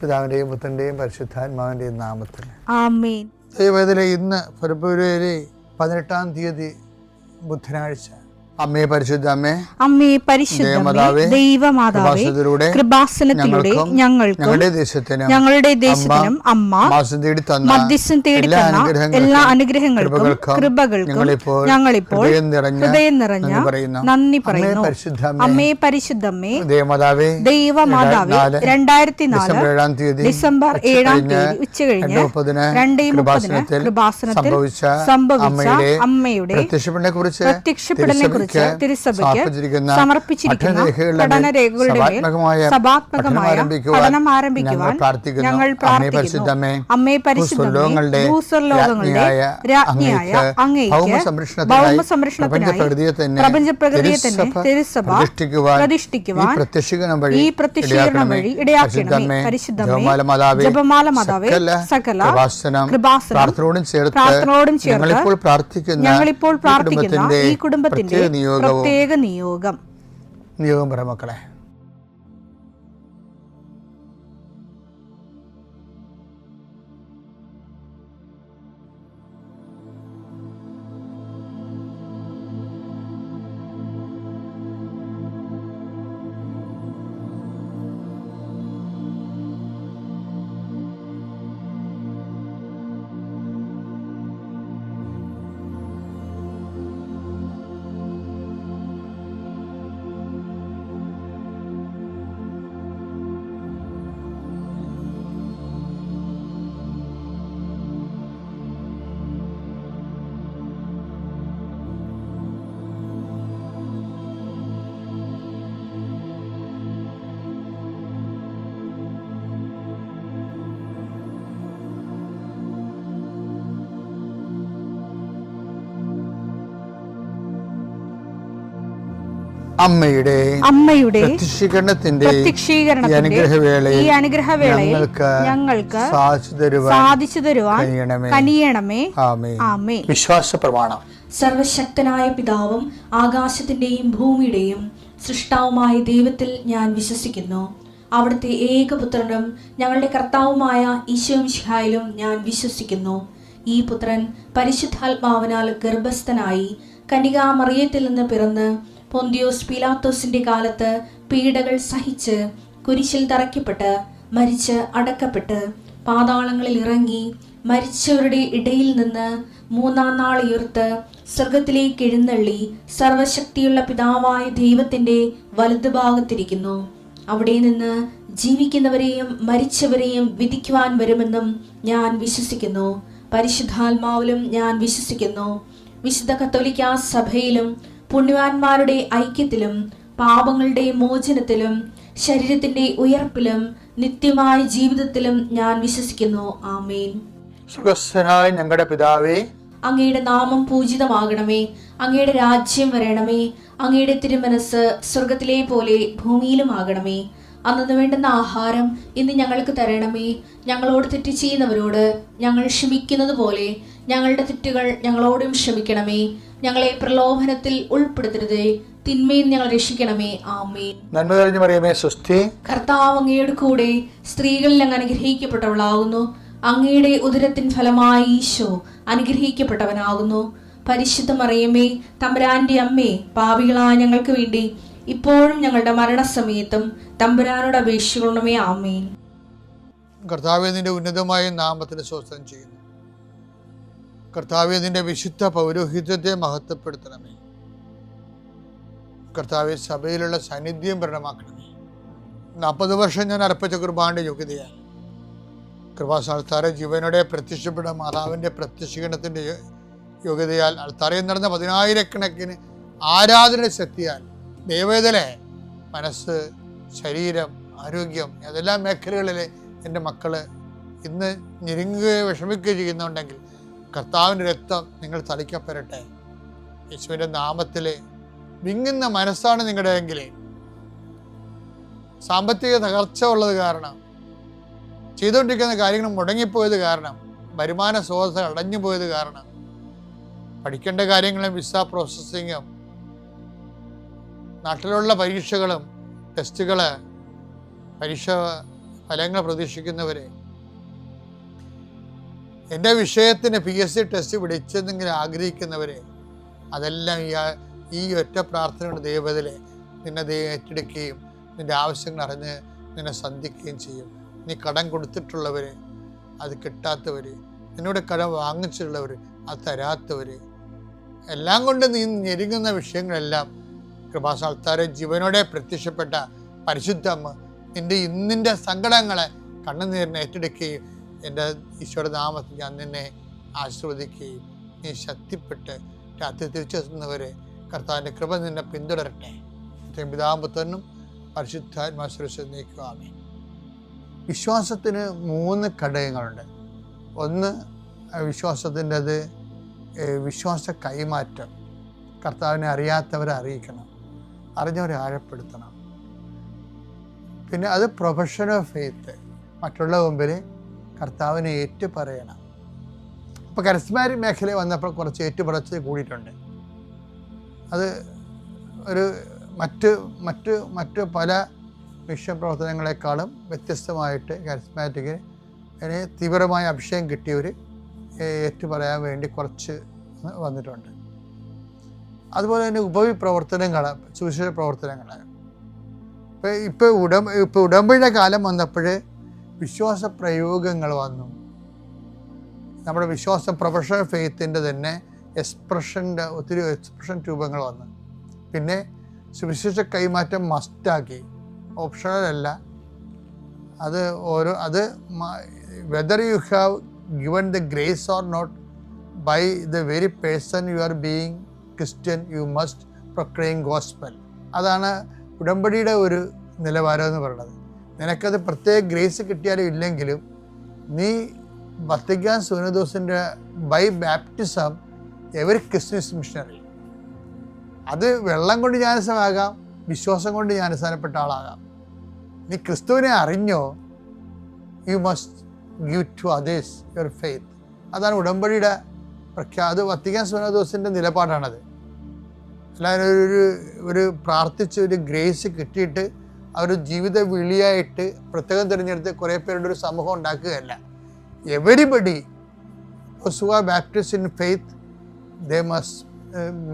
പിതാവിൻ്റെയും പുത്രൻ്റെയും പരിശുദ്ധാത്മാവിൻ്റെയും നാമത്തിൽ ആമേൻ. ദൈവത്തിലെ ഇന്ന് ഫെബ്രുവരി 18 ബുധനാഴ്ച. അമ്മേ പരിശുദ്ധ അമ്മേ, അമ്മേ പരിശുദ്ധ ദൈവമാതാവേ, കൃപാസനത്തിലൂടെ ഞങ്ങൾക്കും ഞങ്ങളുടെ ദേശത്തിനും അമ്മ മധ്യസ്ഥം തേടിത്തന്ന എല്ലാ അനുഗ്രഹങ്ങൾക്കും കൃപകൾക്കും ഞങ്ങളിപ്പോൾ ഹൃദയം നിറഞ്ഞ നന്ദി പറയുന്നു. അമ്മേ പരിശുദ്ധമ്മേ ദൈവമാതാവേ, 2004 ഡിസംബർ 7 ഉച്ചകഴിഞ്ഞ് 2:30 കൃപാസനത്തിൽ സംഭവിച്ച അമ്മയുടെ പ്രത്യക്ഷപ്പെടലിനെ കുറിച്ച് തിരുസഭയ്ക്ക് സമർപ്പിച്ചിരിക്കുന്ന പഠനരേഖകളുടെ മേൽ സഭാത്മകമായ പഠനം ആരംഭിക്കുവാൻ ഞങ്ങൾ പ്രാർത്ഥിക്കുന്നു. അമ്മേ പരിശുദ്ധമേ, ഭൂസ്വർലോകങ്ങളുടെ രാജ്ഞിയായ അങ്ങേയ്ക്ക് ഭൗമസംരക്ഷണത്തിനായി പ്രപഞ്ചപ്രകൃതിയെ തന്നെ തിരുസഭ പ്രതിഷ്ഠിക്കുവാൻ ഈ പ്രത്യക്ഷീകരണം വഴി ഇടയാക്കണമേ. പരിശുദ്ധമേ, ജപമാല മാതാവേ, സകല കൃപാസനം പ്രാർത്ഥനയോടും ചേർത്ത് ഞങ്ങളിപ്പോൾ പ്രാർത്ഥിക്കുന്ന ഈ കുടുംബത്തിന്റെ പ്രത്യേക നിയോഗം പറ മക്കളെ. അമ്മയുടെ പ്രത്യക്ഷീകരണത്തിന്റെ ഈ അനുഗ്രഹവേളയിൽ ഞങ്ങൾക്ക് സാധിച്ചു തരുവാൻ കനിയണമേ. ആമേൻ. വിശ്വാസ പ്രമാണം. സർവശക്തനായ പിതാവും ആകാശത്തിന്റെയും ഭൂമിയുടെയും സൃഷ്ടാവുമായ ദൈവത്തിൽ ഞാൻ വിശ്വസിക്കുന്നു. അവിടുത്തെ ഏകപുത്രനും ഞങ്ങളുടെ കർത്താവുമായ ഈശോമിശിഹായിലും ഞാൻ വിശ്വസിക്കുന്നു. ഈ പുത്രൻ പരിശുദ്ധാത്മാവിനാൽ ഗർഭസ്ഥനായി കന്യകാമറിയത്തിൽ നിന്ന് പിറന്ന് പൊന്തിയോസ് പീലാത്തോസിന്റെ കാലത്ത് പീഡകൾ സഹിച്ച് കുരിശിൽ തറയ്ക്കപ്പെട്ട് മരിച്ച് അടക്കപ്പെട്ട് പാതാളങ്ങളിൽ ഇറങ്ങി മരിച്ചവരുടെ ഇടയിൽ നിന്ന് 3-ാം നാൾ ഉയർത്ത് സ്വർഗത്തിലേക്ക് എഴുന്നള്ളി സർവശക്തിയുള്ള പിതാവായ ദൈവത്തിന്റെ വലതുഭാഗത്തിരിക്കുന്നു. അവിടെ നിന്ന് ജീവിക്കുന്നവരെയും മരിച്ചവരെയും വിധിക്കുവാൻ വരുമെന്നും ഞാൻ വിശ്വസിക്കുന്നു. പരിശുദ്ധാത്മാവിലും ഞാൻ വിശ്വസിക്കുന്നു. വിശുദ്ധ കത്തോലിക്കാ സഭയിലും പുണ്യവാന്മാരുടെ ഐക്യത്തിലും പാപങ്ങളുടെ മോചനത്തിലും ശരീരത്തിന്റെ ഉയർപ്പിലും നിത്യമായ ജീവിതത്തിലും ഞാൻ വിശ്വസിക്കുന്നു. ആമേൻ. സുഖസ്ഥനായ ഞങ്ങളുടെ പിതാവേ, അങ്ങയുടെ നാമം പൂജിതമാകണമേ. അങ്ങയുടെ രാജ്യം വരണമേ. അങ്ങയുടെ തിരുമനസ് സ്വർഗത്തിലെ പോലെ ഭൂമിയിലും ആകണമേ. അന്നു വേണ്ടുന്ന ആഹാരം ഇന്ന് ഞങ്ങൾക്ക് തരണമേ. ഞങ്ങളോട് തെറ്റ് ചെയ്യുന്നവരോട് ഞങ്ങൾ ക്ഷമിക്കുന്നത് പോലെ ഞങ്ങളുടെ തെറ്റുകൾ ഞങ്ങളോടും ക്ഷമിക്കണമേ. ഞങ്ങളെ പ്രലോഭനത്തിൽ ഉൾപ്പെടുത്തരുതേ, തിന്മയിൽ ഞങ്ങൾ രക്ഷിക്കണമേ. ആമേൻ. നന്മ നിറഞ്ഞ മറിയമേ, സ്വസ്തി. കർത്താവ് അങ്ങയുടെ കൂടെ സ്ത്രീകളിൽ അങ്ങ് അനുഗ്രഹിക്കപ്പെട്ടവളാകുന്നു. അങ്ങയുടെ ഉദരത്തിൻ ഫലമായി ഈശോ അനുഗ്രഹിക്കപ്പെട്ടവനാകുന്നു. പരിശുദ്ധ മറിയമേ, തമ്പുരാന്റെ അമ്മേ, പാപികളായ ഞങ്ങൾക്ക് വേണ്ടി ഇപ്പോഴും ഞങ്ങളുടെ മരണസമയത്തും തമ്പുരാനോട് അപേക്ഷിക്കണമേ. ആമേൻ. കർത്താവേ, നിന്റെ ഉന്നതമായ നാമത്തിന് സ്തോത്രം ചെയ്യുന്നു. കർത്താവേ, നിന്റെ വിശുദ്ധ പൗരോഹിത്യത്തെ മഹത്വപ്പെടുത്തണമേ. കർത്താവേ, സഭയിലുള്ള സാന്നിധ്യം പ്രകടമാക്കണമേ. 40 വർഷം ഞാൻ അർപ്പിച്ച കുർബാനയുടെ യോഗ്യതയാൽ കൃപാസ്ഥാനത്താറെ ജീവനോടെ പ്രത്യക്ഷപ്പെട്ട മാതാവിൻ്റെ പ്രത്യക്ഷീകരണത്തിൻ്റെ യോഗ്യതയാൽ അൾത്താരയിൽ നടന്ന 10,000-കണക്കിന് ആരാധന ശക്തിയാൽ ദൈവവേദനെ മനസ്സ്, ശരീരം, ആരോഗ്യം ഏതെല്ലാം മേഖലകളിൽ എൻ്റെ മക്കൾ ഇന്ന് ഞെരുങ്ങുകയോ വിഷമിക്കുകയോ ചെയ്യുന്നുണ്ടെങ്കിൽ കർത്താവിൻ്റെ രക്തം നിങ്ങൾ തളിക്കപ്പെടട്ടെ. യേശുവിൻ്റെ നാമത്തിൽ വിങ്ങുന്ന മനസ്സാണ് നിങ്ങളുടെ എങ്കിൽ സാമ്പത്തിക തകർച്ച ഉള്ളത് കാരണം, ചെയ്തുകൊണ്ടിരിക്കുന്ന കാര്യങ്ങൾ മുടങ്ങിപ്പോയത് കാരണം, വരുമാന സ്രോതസ് അടഞ്ഞു പോയത് കാരണം, പഠിക്കേണ്ട കാര്യങ്ങളും വിസ പ്രോസസ്സിങ്ങും നാട്ടിലുള്ള പരീക്ഷകളും ടെസ്റ്റുകൾ, പരീക്ഷ ഫലങ്ങൾ പ്രതീക്ഷിക്കുന്നവരെ, എൻ്റെ വിഷയത്തിന് PSC ടെസ്റ്റ് പിടിച്ചെന്നെങ്കിലും ആഗ്രഹിക്കുന്നവരെ, അതെല്ലാം ഈ ഒറ്റ പ്രാർത്ഥനയുടെ ദൈവത്തിലെ നിന്നെ ഏറ്റെടുക്കുകയും നിൻ്റെ ആവശ്യങ്ങൾ അറിഞ്ഞ് നിന്നെ സന്ധിക്കുകയും ചെയ്യും. നീ കടം കൊടുത്തിട്ടുള്ളവർ, അത് കിട്ടാത്തവർ, നിന്നോട് കടം വാങ്ങിച്ചിട്ടുള്ളവർ, അത് തരാത്തവർ, എല്ലാം കൊണ്ട് നീ ഞെരുങ്ങുന്ന വിഷയങ്ങളെല്ലാം കൃപാസ്ഥാനത്താരെ ജീവനോടെ പ്രത്യക്ഷപ്പെട്ട പരിശുദ്ധ അമ്മ നിൻ്റെ ഇന്നിൻ്റെ സങ്കടങ്ങളെ കണ്ണുനീരിനെ ഏറ്റെടുക്കുകയും എൻ്റെ ഈശോയുടെ നാമത്തിൽ ഞാൻ നിന്നെ ആശീർവദിക്കുകയും നീ ശക്തിപ്പെട്ട് രാത്രി തിരിച്ചെത്തുന്നവരെ കർത്താവിൻ്റെ കൃപ നിന്നെ പിന്തുടരട്ടെ. പിതാമ്പുത്രനും പരിശുദ്ധാത്മാശ്വരനേക്കും ആമേൻ. വിശ്വാസത്തിന് 3 ഘടകങ്ങളുണ്ട്. ഒന്ന്, വിശ്വാസത്തിൻ്റെത് വിശ്വാസ കൈമാറ്റം. കർത്താവിനെ അറിയാത്തവരെ അറിയിക്കണം, അറിഞ്ഞവരെ ആഴപ്പെടുത്തണം. പിന്നെ അത് പ്രൊഫഷൻ ഓഫ് ഫെയ്ത്ത്, മറ്റുള്ള മുമ്പിൽ കർത്താവിനെ ഏറ്റു പറയണം. ഇപ്പോൾ കരിസ്മാറ്റിക് മേഖലയിൽ വന്നപ്പോൾ കുറച്ച് ഏറ്റുപറച്ചിൽ കൂടിയിട്ടുണ്ട്. അത് ഒരു മറ്റ് പല മിഷൻ പ്രവർത്തനങ്ങളെക്കാളും വ്യത്യസ്തമായിട്ട് കരിസ്മാറ്റിക്കിന് തീവ്രമായ അഭിഷേകം കിട്ടിയവർ ഏറ്റു പറയാൻ വേണ്ടി കുറച്ച് വന്നിട്ടുണ്ട്. അതുപോലെ തന്നെ ഉപവിപ്രവർത്തനങ്ങൾ, സുവിശേഷ പ്രവർത്തനങ്ങൾ. ഇപ്പോൾ ഉടമ്പടിയുടെ കാലം വന്നപ്പോൾ വിശ്വാസ പ്രയോഗങ്ങൾ വന്നു. നമ്മുടെ വിശ്വാസം പ്രൊഫഷണൽ ഫെയ്ത്തിൻ്റെ തന്നെ ഒത്തിരി എക്സ്പ്രഷൻ രൂപങ്ങൾ വന്നു. പിന്നെ സുവിശേഷ കൈമാറ്റം മസ്റ്റാക്കി, ഓപ്ഷണലല്ല. അത് whether you have given the grace or not, by the very person you are being Christian, you must proclaim gospel. അതാണ് ഉടമ്പടിയുടെ ഒരു നിലവാരം എന്ന് പറയുന്നത്. നിനക്കത് പ്രത്യേക ഗ്രേസ് കിട്ടിയാലും ഇല്ലെങ്കിലും നീ വത്തിക്കാൻ സുനദോസിൻ്റെ by baptism every Christian missionary. അത് വെള്ളം കൊണ്ട് ജ്ഞാനസ്നാനമാകാം, വിശ്വാസം കൊണ്ട് ജ്ഞാനസ്നാനപ്പെട്ട ആളാകാം. നീ ക്രിസ്തുവിനെ അറിഞ്ഞോ, you must give to others your faith. അതാണ് ഉടമ്പടിയുടെ അത് വത്തിക്കാൻ സുനദോസിൻ്റെ നിലപാടാണത്. അല്ലാതെ ഒരു പ്രാർത്ഥിച്ച് ഒരു ഗ്രേസ് കിട്ടിയിട്ട് അവർ ജീവിത വിളിയായിട്ട് പ്രത്യേകം തിരഞ്ഞെടുത്ത് കുറേ പേരുടെ ഒരു സമൂഹം ഉണ്ടാക്കുകയല്ല. Everybody who are baptist in faith, they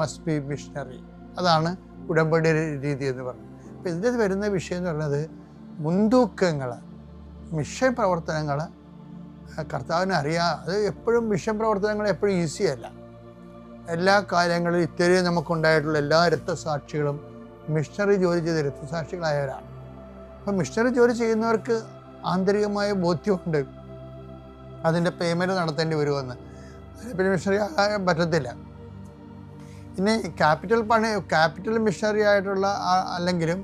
must be missionary. അതാണ് ഉടമ്പടിയുടെ രീതി എന്ന് പറയുന്നത്. അപ്പോൾ ഇതിൻ്റെ വരുന്ന വിഷയം എന്ന് പറയുന്നത് മുൻതൂക്കങ്ങൾ, മിഷൻ പ്രവർത്തനങ്ങൾ കർത്താവിനെ അറിയാം. അത് എപ്പോഴും മിഷൻ പ്രവർത്തനങ്ങൾ എപ്പോഴും ഈസിയല്ല. എല്ലാ കാര്യങ്ങളും ഇത്രയും നമുക്കുണ്ടായിട്ടുള്ള എല്ലാ രക്തസാക്ഷികളും മിഷണറി ജോലി ചെയ്ത രക്തസാക്ഷികളായവരാണ്. അപ്പം മിഷണറി ജോലി ചെയ്യുന്നവർക്ക് ആന്തരികമായ ബോധ്യമുണ്ട് അതിൻ്റെ പേയ്മെൻറ്റ് നടത്തേണ്ടി വരുമെന്ന്. പിന്നെ മിഷണറി ആകാൻ പറ്റത്തില്ല. പിന്നെ ക്യാപിറ്റൽ മിഷണറി ആയിട്ടുള്ള അല്ലെങ്കിലും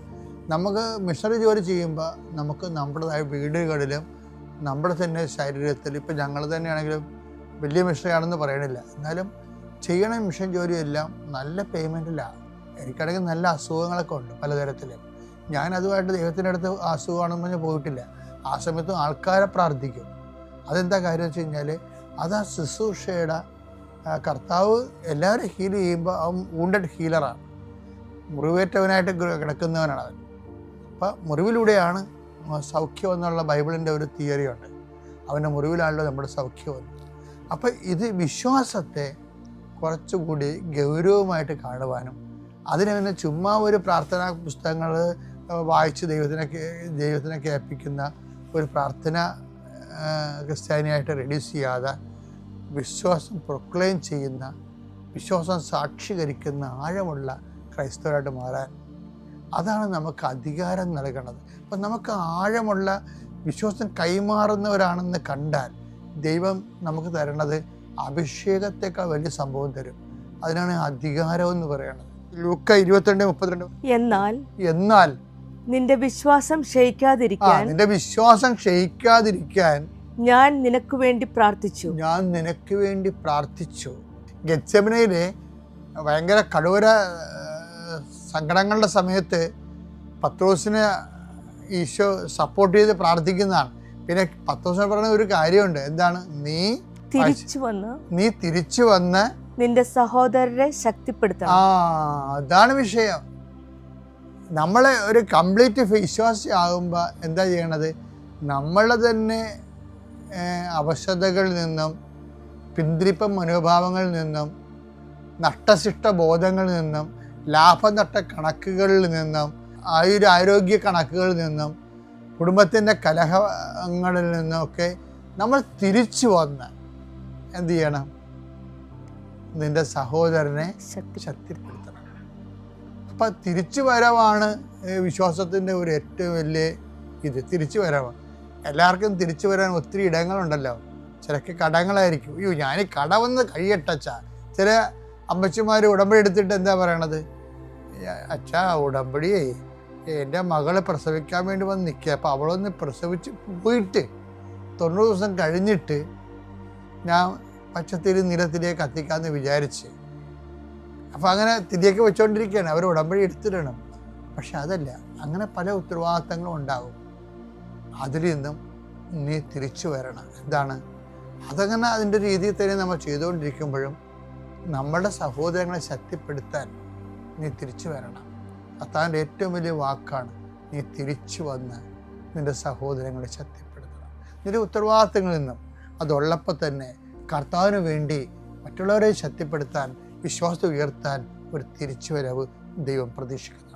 നമുക്ക് മിഷണറി ജോലി ചെയ്യുമ്പോൾ നമുക്ക് നമ്മുടേതായ വീടുകളിലും നമ്മുടെ തന്നെ ശരീരത്തിൽ, ഇപ്പം ഞങ്ങൾ തന്നെയാണെങ്കിലും വലിയ മിഷണറിയാണെന്ന് പറയണില്ല, എന്നാലും ചെയ്യണ മിഷൻ ജോലിയെല്ലാം നല്ല പേയ്മെൻറ്റിലാണ്. എനിക്കാണെങ്കിൽ നല്ല അസുഖങ്ങളൊക്കെ ഉണ്ട് പലതരത്തിലും. ഞാനതുമായിട്ട് ദൈവത്തിൻ്റെ അടുത്ത് അസുഖമാണെന്ന് പറഞ്ഞാൽ പോയിട്ടില്ല. ആ സമയത്തും ആൾക്കാരെ പ്രാർത്ഥിക്കും. അതെന്താ കാര്യം വെച്ച് കഴിഞ്ഞാൽ അത് ആ ശുശ്രൂഷയുടെ കർത്താവ് എല്ലാവരും ഹീൽ ചെയ്യുമ്പോൾ അവൻ വൂണ്ടഡ് ഹീലറാണ്, മുറിവേറ്റവനായിട്ട് കിടക്കുന്നവനാണ് അവൻ. അപ്പം മുറിവിലൂടെയാണ് സൗഖ്യം എന്നുള്ള ബൈബിളിൻ്റെ ഒരു തിയറി ഉണ്ട്. അവൻ്റെ മുറിവിലാണല്ലോ നമ്മുടെ സൗഖ്യം വന്നത്. അപ്പം ഇത് വിശ്വാസത്തെ കുറച്ചുകൂടി ഗൗരവമായിട്ട് കാണുവാനും അതിനെ പിന്നെ ചുമ്മാ ഒരു പ്രാർത്ഥനാ പുസ്തകങ്ങൾ വായിച്ച് ദൈവത്തിനെ കേൾപ്പിക്കുന്ന ഒരു പ്രാർത്ഥന ക്രിസ്ത്യാനിയായിട്ട് റെഡ്യൂസ് ചെയ്യാതെ വിശ്വാസം പ്രൊക്ലെയിം ചെയ്യുന്ന, വിശ്വാസം സാക്ഷീകരിക്കുന്ന ആഴമുള്ള ക്രൈസ്തവരായിട്ട് മാറാൻ, അതാണ് നമുക്ക് അധികാരം നൽകണത്. അപ്പം നമുക്ക് ആഴമുള്ള വിശ്വാസം കൈമാറുന്നവരാണെന്ന് കണ്ടാൽ ദൈവം നമുക്ക് തരണത് അഭിഷേകത്തെക്കാൾ വലിയ സംഭവം തരും. അതിനാണ് അധികാരം എന്ന് പറയുന്നത്. ലൂക്ക 22:32. എന്നാൽ നിന്റെ വിശ്വാസം ക്ഷയിക്കാതിരിക്കാൻ ഞാൻ നിനക്ക് വേണ്ടി പ്രാർത്ഥിച്ചു. ഗെത്സെമനയിലെ ഭയങ്കര കഠോര സങ്കടങ്ങളുടെ സമയത്ത് പത്രോസിനെ ഈശോ സപ്പോർട്ട് ചെയ്ത് പ്രാർത്ഥിക്കുന്നതാണ്. പിന്നെ പത്രോസിനെ പറയുന്ന ഒരു കാര്യമുണ്ട്, എന്താണ്? നീ തിരിച്ചു വന്ന് നിന്റെ സഹോദരരെ ശക്തിപ്പെടുത്തണം. അതാണ് വിഷയം. നമ്മളെ ഒരു കംപ്ലീറ്റ് വിശ്വാസി ആകുമ്പോൾ എന്താ ചെയ്യണത്? നമ്മളുടെ തന്നെ അവശതകളിൽ നിന്നും, പിന്തിരിപ്പ മനോഭാവങ്ങളിൽ നിന്നും, നഷ്ടശിഷ്ട ബോധങ്ങളിൽ നിന്നും, ലാഭനഷ്ട കണക്കുകളിൽ നിന്നും, ആരോഗ്യ കണക്കുകളിൽ നിന്നും, കുടുംബത്തിൻ്റെ കലഹങ്ങളിൽ നിന്നൊക്കെ നമ്മൾ തിരിച്ചു വന്ന് എന്ത് ചെയ്യണം? നിന്റെ സഹോദരനെ ശക്തിപ്പെടുത്തണം. അപ്പം തിരിച്ചു വരവാണ് വിശ്വാസത്തിൻ്റെ ഒരു ഏറ്റവും വലിയ ഇത്. തിരിച്ചു വരവാണ്. എല്ലാവർക്കും തിരിച്ചു വരാൻ ഒത്തിരി ഇടങ്ങളുണ്ടല്ലോ. ചിലക്ക് കടങ്ങളായിരിക്കും. അയ്യോ ഞാൻ കടവന്ന് കഴിയട്ടച്ചാ. ചില അമ്മച്ചിമാർ ഉടമ്പടി എടുത്തിട്ട് എന്താ പറയണത്? അച്ഛാ ഉടമ്പടിയേ എൻ്റെ മകളെ പ്രസവിക്കാൻ വേണ്ടി വന്ന് നിൽക്കുക, അപ്പോൾ അവളൊന്ന് പ്രസവിച്ച് പോയിട്ട് 90 ദിവസം കഴിഞ്ഞിട്ട് ഞാൻ പച്ചത്തിരി നിലത്തിലേക്ക് കത്തിക്കാമെന്ന് വിചാരിച്ച്. അപ്പോൾ അങ്ങനെ തിരിയൊക്കെ വെച്ചുകൊണ്ടിരിക്കുകയാണ്. അവർ ഉടമ്പടി എടുത്തിടണം. പക്ഷെ അതല്ല, അങ്ങനെ പല ഉത്തരവാദിത്തങ്ങളും ഉണ്ടാകും. അതിൽ നിന്നും നീ തിരിച്ചു വരണം. എന്താണ് അതങ്ങനെ അതിൻ്റെ രീതിയിൽ തന്നെ നമ്മൾ ചെയ്തുകൊണ്ടിരിക്കുമ്പോഴും നമ്മളുടെ സഹോദരങ്ങളെ ശക്തിപ്പെടുത്താൻ നീ തിരിച്ചു വരണം. കർത്താവിൻ്റെ ഏറ്റവും വലിയ വാക്കാണ് നീ തിരിച്ചു വന്ന് നിൻ്റെ സഹോദരങ്ങളെ ശക്തിപ്പെടുത്തണം. നിന്റെ ഉത്തരവാദിത്തങ്ങളിൽ നിന്നും അതുള്ളപ്പോൾ തന്നെ കർത്താവിന് വേണ്ടി മറ്റുള്ളവരെ ശക്തിപ്പെടുത്താൻ, വിശ്വാസത്തെ ഉയർത്താൻ ഒരു തിരിച്ചുവരവ് ദൈവം പ്രതീക്ഷിക്കുന്നു.